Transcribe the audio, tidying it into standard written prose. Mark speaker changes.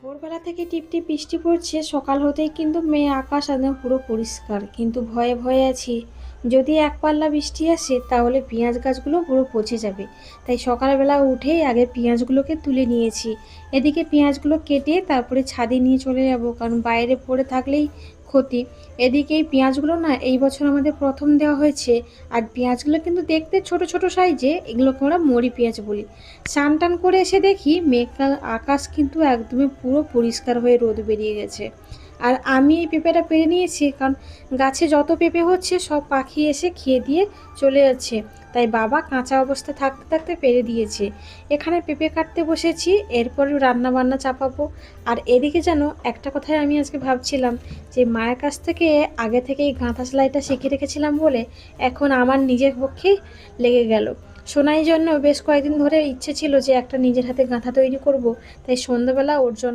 Speaker 1: ভোরবেলা থেকে টিপটিপ বৃষ্টি পড়ছে, সকাল হতেই কিন্তু মেয়ে আকাশ একদম পুরো পরিষ্কার, কিন্তু ভয়ে ভয়ে আছি যদি এক পাল্লা বৃষ্টি আসে তাহলে পেঁয়াজ গাছগুলো পুরো পচে যাবে। তাই সকালবেলা উঠেই আগে পেঁয়াজগুলোকে তুলে নিয়েছি। এদিকে পেঁয়াজগুলো কেটে তারপরে ছাদে নিয়ে চলে যাব, কারণ বাইরে পড়ে থাকলেই ক্ষতি। এদিকে এই পেঁয়াজগুলো না এই বছর আমাদের প্রথম দেওয়া হয়েছে। আর পেঁয়াজগুলো কিন্তু দেখতে ছোট ছোট সাইজে, এগুলোকে আমরা মরি পেঁয়াজ বলি। স্নান টান করে এসে দেখি মেঘলা আকাশ কিন্তু একদমই পুরো পরিষ্কার হয়ে রোদ বেরিয়ে গেছে। আর আমি এই পেঁপেটা পেরে নিয়েছি, কারণ গাছে যত পেঁপে হচ্ছে সব পাখি এসে খেয়ে দিয়ে চলে যাচ্ছে। তাই বাবা কাঁচা অবস্থা থাকতে থাকতে পেরে দিয়েছে। এখানে পেঁপে কাটতে বসেছি, এরপরে রান্না বান্না চাপাবো। আর এদিকে যেন একটা কথাই আমি আজকে ভাবছিলাম, যে মায়ের কাছ থেকে আগে থেকে এই গাঁথা সেলাইটা শিখে রেখেছিলাম বলে এখন আমার নিজের পক্ষেই লেগে গেল। সোনাইয়ের জন্য বেশ কয়েকদিন ধরে ইচ্ছে ছিল যে একটা নিজের হাতে গাঁথা তৈরি করব। তাই সন্ধ্যাবেলা ওর জন্য